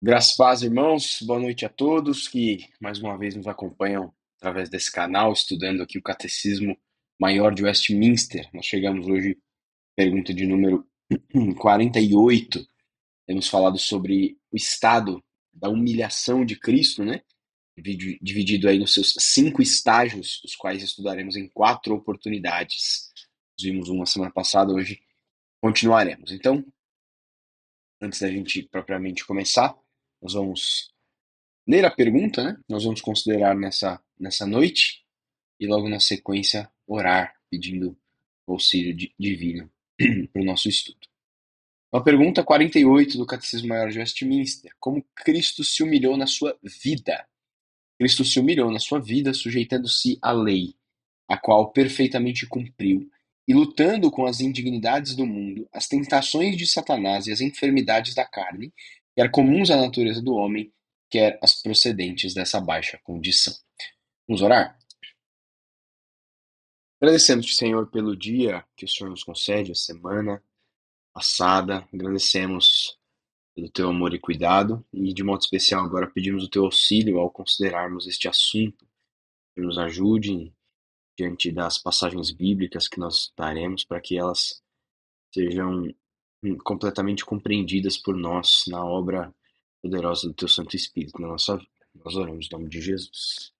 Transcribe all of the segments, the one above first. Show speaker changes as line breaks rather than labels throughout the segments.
Graças a paz, irmãos. Boa noite a todos que mais uma vez nos acompanham através desse canal, estudando aqui o Catecismo Maior de Westminster. Nós chegamos hoje à pergunta de número 48. Temos falado sobre o estado da humilhação de Cristo, né? Dividido aí nos seus 5 estágios, os quais estudaremos em 4 oportunidades. Nós vimos uma semana passada, hoje continuaremos. Então, antes da gente propriamente começar, nós vamos ler a pergunta, né? Nós vamos considerar nessa noite e logo na sequência orar, pedindo o auxílio divino para o nosso estudo. A pergunta 48 do Catecismo Maior de Westminster: como Cristo se humilhou na sua vida? Cristo se humilhou na sua vida, sujeitando-se à lei, a qual perfeitamente cumpriu, e lutando com as indignidades do mundo, as tentações de Satanás e as enfermidades da carne, quer comuns à natureza do homem, quer as procedentes dessa baixa condição. Vamos orar? Agradecemos, Senhor, pelo dia que o Senhor nos concede, a semana passada. Agradecemos pelo teu amor e cuidado e, de modo especial, agora pedimos o teu auxílio ao considerarmos este assunto, que nos ajude diante das passagens bíblicas que nós daremos, para que elas sejam completamente compreendidas por nós na obra poderosa do teu Santo Espírito na nossa vida. Nós oramos em nome de Jesus.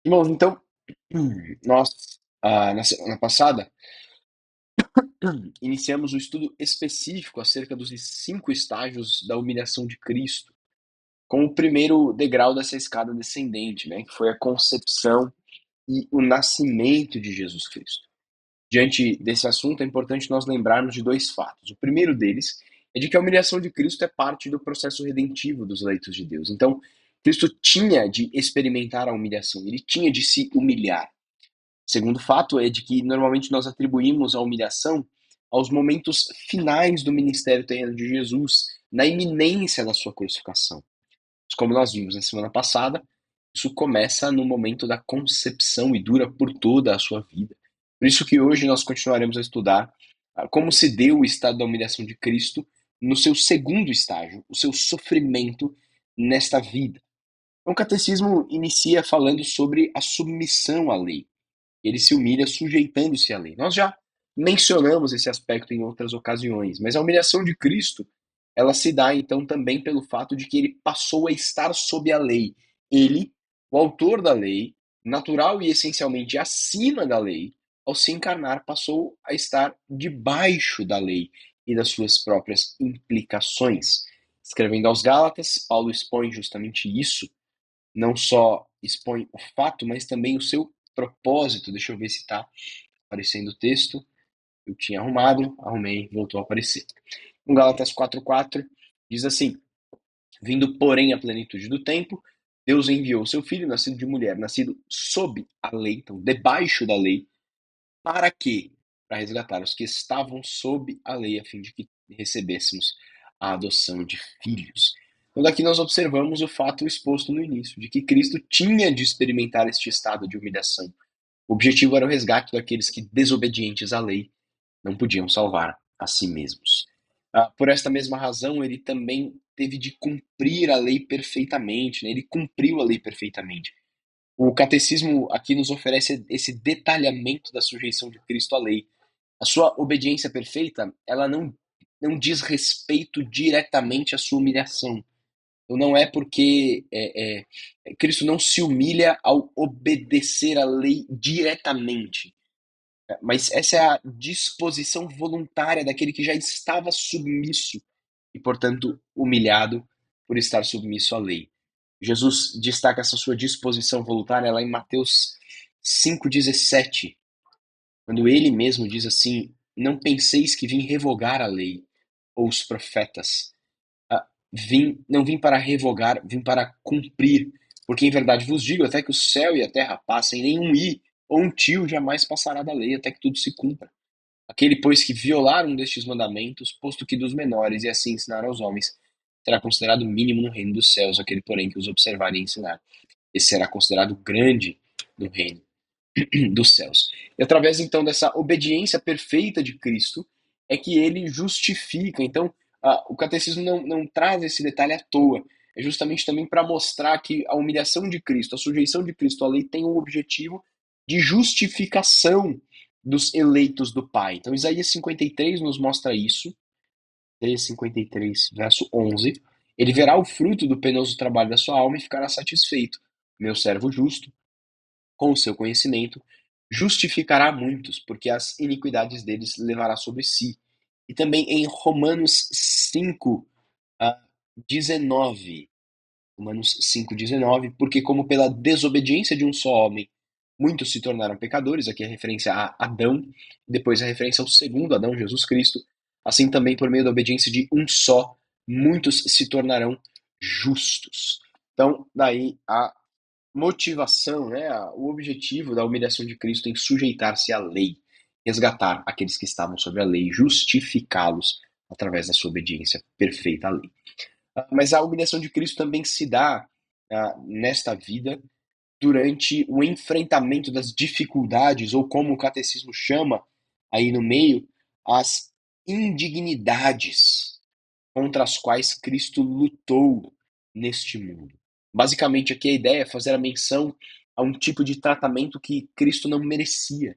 Irmãos, então, nós, na semana passada, iniciamos o estudo específico acerca dos 5 estágios da humilhação de Cristo, com o primeiro degrau dessa escada descendente, né, que foi a concepção e o nascimento de Jesus Cristo. Diante desse assunto, é importante nós lembrarmos de 2 fatos. O primeiro deles é de que a humilhação de Cristo é parte do processo redentivo dos eleitos de Deus. Então, Cristo tinha de experimentar a humilhação, ele tinha de se humilhar. O segundo fato é de que normalmente nós atribuímos a humilhação aos momentos finais do ministério terreno de Jesus, na iminência da sua crucificação. Mas como nós vimos na semana passada, isso começa no momento da concepção e dura por toda a sua vida. Por isso que hoje nós continuaremos a estudar como se deu o estado da humilhação de Cristo no seu segundo estágio, o seu sofrimento nesta vida. Então, o catecismo inicia falando sobre a submissão à lei. Ele se humilha sujeitando-se à lei. Nós já mencionamos esse aspecto em outras ocasiões, mas a humilhação de Cristo, ela se dá então também pelo fato de que ele passou a estar sob a lei. Ele, o autor da lei, natural e essencialmente acima da lei, ao se encarnar, passou a estar debaixo da lei e das suas próprias implicações. Escrevendo aos Gálatas, Paulo expõe justamente isso, não só expõe o fato, mas também o seu propósito. Deixa eu ver se está aparecendo o texto. Eu tinha arrumado, arrumei, voltou a aparecer. Em Gálatas 4:4 diz assim: vindo, porém, a plenitude do tempo, Deus enviou seu filho, nascido de mulher, nascido sob a lei, então debaixo da lei, para quê? Para resgatar os que estavam sob a lei, a fim de que recebêssemos a adoção de filhos. Então, daqui nós observamos o fato exposto no início, de que Cristo tinha de experimentar este estado de humilhação. O objetivo era o resgate daqueles que, desobedientes à lei, não podiam salvar a si mesmos. Por esta mesma razão, ele também teve de cumprir a lei perfeitamente, né? Ele cumpriu a lei perfeitamente. O catecismo aqui nos oferece esse detalhamento da sujeição de Cristo à lei. A sua obediência perfeita, ela não diz respeito diretamente à sua humilhação. Então não é porque Cristo não se humilha ao obedecer à lei diretamente, mas essa é a disposição voluntária daquele que já estava submisso e, portanto, humilhado por estar submisso à lei. Jesus destaca essa sua disposição voluntária lá em Mateus 5,17, quando ele mesmo diz assim: não penseis que vim revogar a lei ou os profetas. Não vim para revogar, vim para cumprir. Porque em verdade vos digo até que o céu e a terra passem, nem um i ou um tio jamais passará da lei, até que tudo se cumpra. Aquele, pois, que violar um destes mandamentos, posto que dos menores, e assim ensinar aos homens, será considerado mínimo no reino dos céus. Aquele, porém, que os observar e ensinar, esse será considerado grande no reino dos céus. E através, então, dessa obediência perfeita de Cristo, é que ele justifica. Então, O catecismo não traz esse detalhe à toa. É justamente também para mostrar que a humilhação de Cristo, a sujeição de Cristo à lei tem o objetivo de justificação dos eleitos do Pai. Então, Isaías 53 nos mostra isso. Isaías 53, verso 11. Ele verá o fruto do penoso trabalho da sua alma e ficará satisfeito. Meu servo justo, com o seu conhecimento, justificará muitos, porque as iniquidades deles levará sobre si. E também em Romanos 5, 19. Romanos 5,19, porque como pela desobediência de um só homem, muitos se tornaram pecadores, aqui é referência a Adão, depois a referência ao segundo Adão, Jesus Cristo, assim também por meio da obediência de um só, muitos se tornarão justos. Então, daí a motivação, né, o objetivo da humilhação de Cristo em sujeitar-se à lei, resgatar aqueles que estavam sob a lei, justificá-los através da sua obediência perfeita à lei. Mas a humilhação de Cristo também se dá nesta vida durante o enfrentamento das dificuldades, ou como o catecismo chama aí no meio, as indignidades contra as quais Cristo lutou neste mundo. Basicamente, aqui a ideia é fazer a menção a um tipo de tratamento que Cristo não merecia,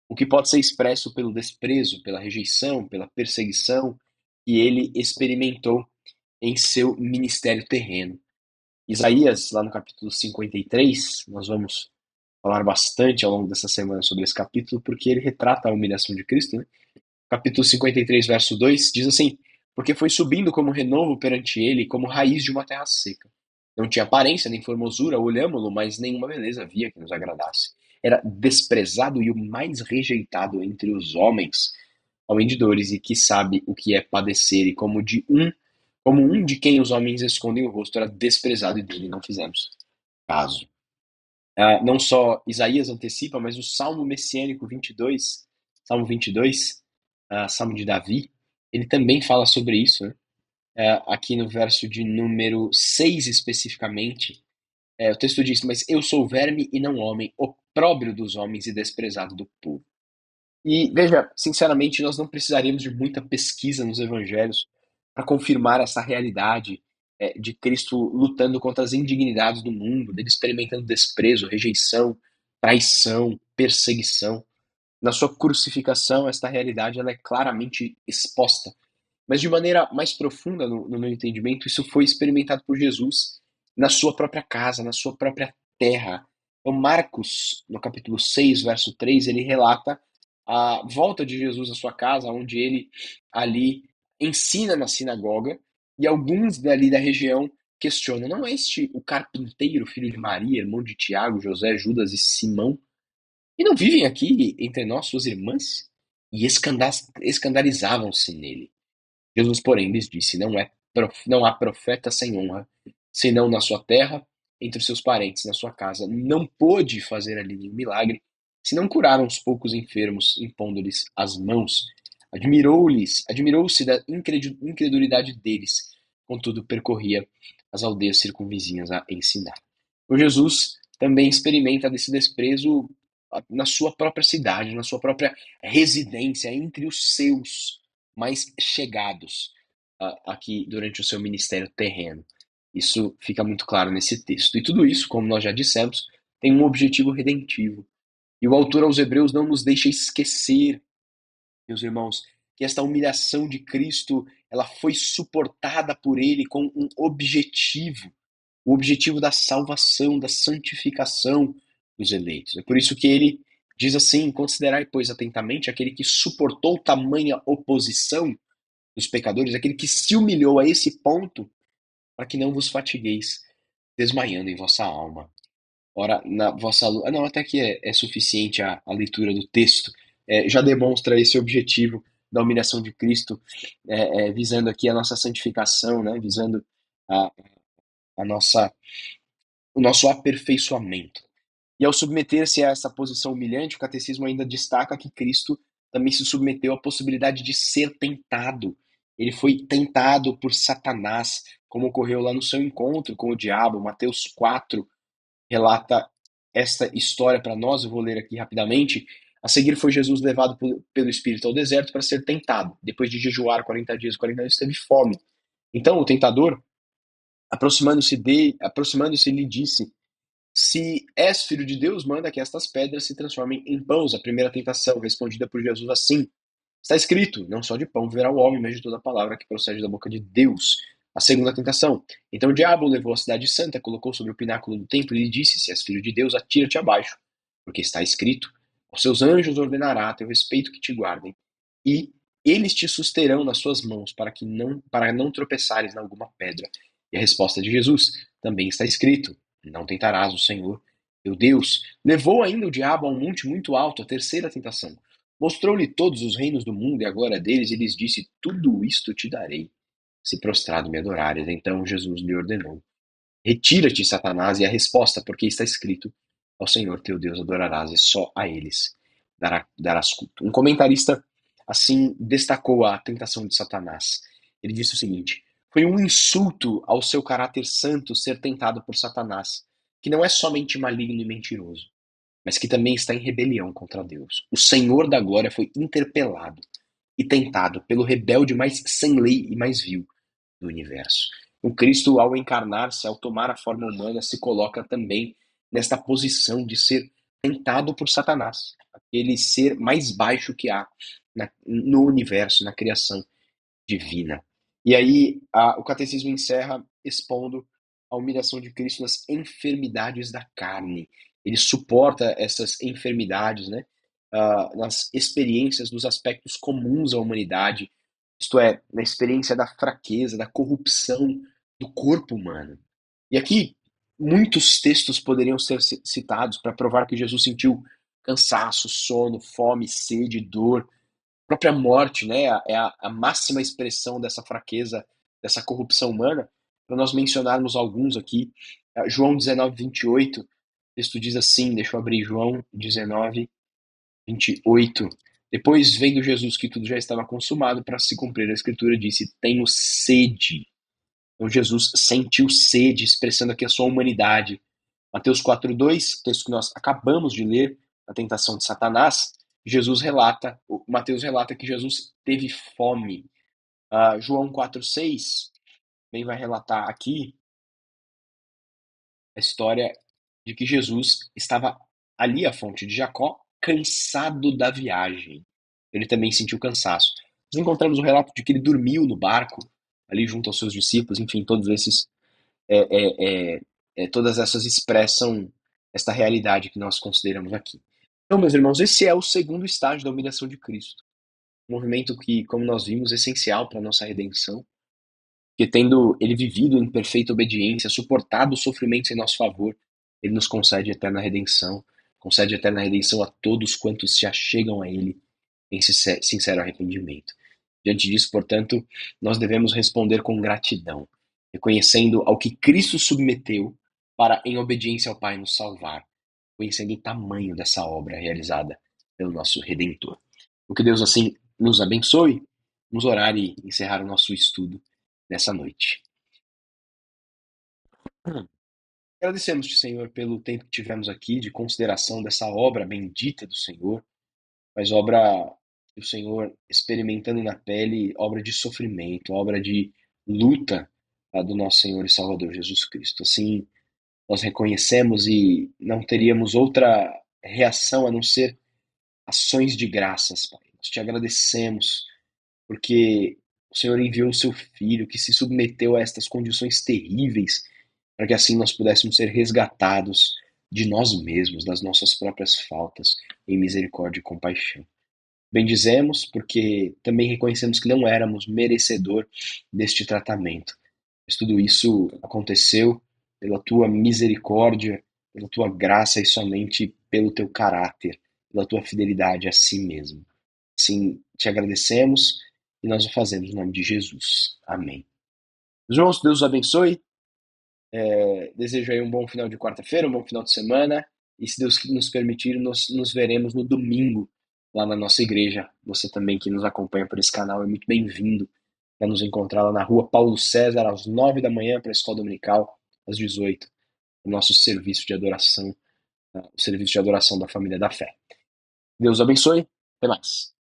o que pode ser expresso pelo desprezo, pela rejeição, pela perseguição que ele experimentou em seu ministério terreno. Isaías, lá no capítulo 53, nós vamos falar bastante ao longo dessa semana sobre esse capítulo, porque ele retrata a humilhação de Cristo, né? Capítulo 53, verso 2, diz assim: Porque foi subindo como renovo perante ele, como raiz de uma terra seca. Não tinha aparência nem formosura, olhámo-lo, mas nenhuma beleza havia que nos agradasse. Era desprezado e o mais rejeitado entre os homens, homem de dores e que sabe o que é padecer, e como um de quem os homens escondem o rosto, era desprezado e dele não fizemos caso. Não só Isaías antecipa, mas o Salmo Messiânico 22, Salmo 22, Salmo de Davi, ele também fala sobre isso, né? Aqui no verso de número 6 especificamente, o texto diz: Mas eu sou verme e não homem, opróbrio dos homens e desprezado do povo. E veja, sinceramente, nós não precisaríamos de muita pesquisa nos evangelhos para confirmar essa realidade de Cristo lutando contra as indignidades do mundo, dele experimentando desprezo, rejeição, traição, perseguição. Na sua crucificação, esta realidade ela é claramente exposta. Mas de maneira mais profunda, no meu entendimento, isso foi experimentado por Jesus na sua própria casa, na sua própria terra. Então, Marcos, no capítulo 6, verso 3, ele relata a volta de Jesus à sua casa, onde ele ali ensina na sinagoga, e alguns dali da região questionam: não é este o carpinteiro, filho de Maria, irmão de Tiago, José, Judas e Simão? E não vivem aqui entre nós suas irmãs? E escandalizavam-se nele. Jesus, porém, lhes disse: não há profeta sem honra, senão na sua terra, entre os seus parentes, na sua casa. Não pôde fazer ali nenhum milagre, se não curaram os poucos enfermos, impondo-lhes as mãos. Admirou-se da incredulidade deles, contudo percorria as aldeias circunvizinhas a ensinar. O Jesus também experimenta desse desprezo na sua própria cidade, na sua própria residência, entre os seus mais chegados aqui durante o seu ministério terreno. Isso fica muito claro nesse texto. E tudo isso, como nós já dissemos, tem um objetivo redentivo. E o autor aos Hebreus não nos deixa esquecer, meus irmãos, que esta humilhação de Cristo, ela foi suportada por ele com um objetivo, o objetivo da salvação, da santificação dos eleitos. É por isso que ele diz assim: considerai, pois, atentamente aquele que suportou tamanha oposição dos pecadores, aquele que se humilhou a esse ponto, para que não vos fatigueis, desmaiando em vossa alma. Ora, na vossa luta. Não, até que é suficiente a leitura do texto. Já demonstra esse objetivo da humilhação de Cristo, visando aqui a nossa santificação, né? Visando a, a nossa, o nosso aperfeiçoamento. E ao submeter-se a essa posição humilhante, o catecismo ainda destaca que Cristo também se submeteu à possibilidade de ser tentado. Ele foi tentado por Satanás, como ocorreu lá no seu encontro com o diabo. Mateus 4 relata esta história para nós, eu vou ler aqui rapidamente. A seguir foi Jesus levado pelo Espírito ao deserto para ser tentado. Depois de jejuar 40 dias e 40 noites, teve fome. Então o tentador, aproximando-se, lhe disse: Se és filho de Deus, manda que estas pedras se transformem em pães. A primeira tentação, respondida por Jesus assim: Está escrito, não só de pão viverá o homem, mas de toda palavra que procede da boca de Deus. A segunda tentação. Então o diabo levou a cidade santa, colocou sobre o pináculo do templo e lhe disse: Se és filho de Deus, atira-te abaixo, porque está escrito: Aos seus anjos ordenará a teu respeito que te guardem, e eles te susterão nas suas mãos para não tropeçares em alguma pedra. E a resposta de Jesus: Também está escrito: Não tentarás o Senhor, teu Deus. Levou ainda o diabo a um monte muito alto, a terceira tentação. Mostrou-lhe todos os reinos do mundo e a glória deles, e lhes disse: Tudo isto te darei, se prostrado me adorares. Então Jesus lhe ordenou: Retira-te, Satanás, e a resposta, porque está escrito: Ao Senhor teu Deus adorarás, e só a eles darás culto. Um comentarista assim destacou a tentação de Satanás. Ele disse o seguinte: Foi um insulto ao seu caráter santo ser tentado por Satanás, que não é somente maligno e mentiroso, mas que também está em rebelião contra Deus. O Senhor da glória foi interpelado e tentado pelo rebelde mais sem lei e mais vil do universo. O Cristo, ao encarnar-se, ao tomar a forma humana, se coloca também nesta posição de ser tentado por Satanás, aquele ser mais baixo que há no universo, na criação divina. E aí o catecismo encerra expondo a humilhação de Cristo nas enfermidades da carne. Ele suporta essas enfermidades, né, nas experiências dos aspectos comuns à humanidade, isto é, na experiência da fraqueza, da corrupção do corpo humano. E aqui, muitos textos poderiam ser citados para provar que Jesus sentiu cansaço, sono, fome, sede, dor, própria morte, né, é a máxima expressão dessa fraqueza, dessa corrupção humana. Para nós mencionarmos alguns aqui, João 19:28, o texto diz assim, deixa eu abrir João 19:28. Depois, vendo Jesus que tudo já estava consumado, para se cumprir a escritura, disse: Tenho sede. Então Jesus sentiu sede, expressando aqui a sua humanidade. Mateus 4:2, texto que nós acabamos de ler, a tentação de Satanás, Mateus relata que Jesus teve fome. João 4:6 também vai relatar aqui a história de que Jesus estava ali à fonte de Jacó, cansado da viagem. Ele também sentiu cansaço. Nós encontramos o relato de que ele dormiu no barco, ali junto aos seus discípulos, enfim, todas essas expressam esta realidade que nós consideramos aqui. Então, meus irmãos, esse é o segundo estágio da humilhação de Cristo. Um movimento que, como nós vimos, é essencial para a nossa redenção, porque tendo ele vivido em perfeita obediência, suportado os sofrimentos em nosso favor, ele nos concede eterna redenção a todos quantos se achegam a ele em sincero arrependimento. Diante disso, portanto, nós devemos responder com gratidão, reconhecendo ao que Cristo submeteu para, em obediência ao Pai, nos salvar, conhecendo o tamanho dessa obra realizada pelo nosso Redentor. O que Deus assim nos abençoe. Vamos orar e encerrar o nosso estudo nessa noite. Agradecemos-te, Senhor, pelo tempo que tivemos aqui de consideração dessa obra bendita do Senhor, mas obra do Senhor experimentando na pele, obra de sofrimento, obra de luta do nosso Senhor e Salvador Jesus Cristo. Assim, nós reconhecemos e não teríamos outra reação a não ser ações de graças, Pai. Nós te agradecemos porque o Senhor enviou o seu Filho que se submeteu a estas condições terríveis para que assim nós pudéssemos ser resgatados de nós mesmos, das nossas próprias faltas, em misericórdia e compaixão. Bendizemos porque também reconhecemos que não éramos merecedor deste tratamento. Mas tudo isso aconteceu pela tua misericórdia, pela tua graça e somente pelo teu caráter, pela tua fidelidade a si mesmo. Assim, te agradecemos e nós o fazemos em nome de Jesus. Amém. Meus irmãos, Deus os abençoe. Desejo aí um bom final de quarta-feira, um bom final de semana. E se Deus nos permitir, nós nos veremos no domingo lá na nossa igreja. Você também que nos acompanha por esse canal é muito bem-vindo para nos encontrar lá na rua Paulo César, às 9 da manhã, para a escola dominical, às 18, o nosso serviço de adoração, o serviço de adoração da família da fé. Deus abençoe. Até mais.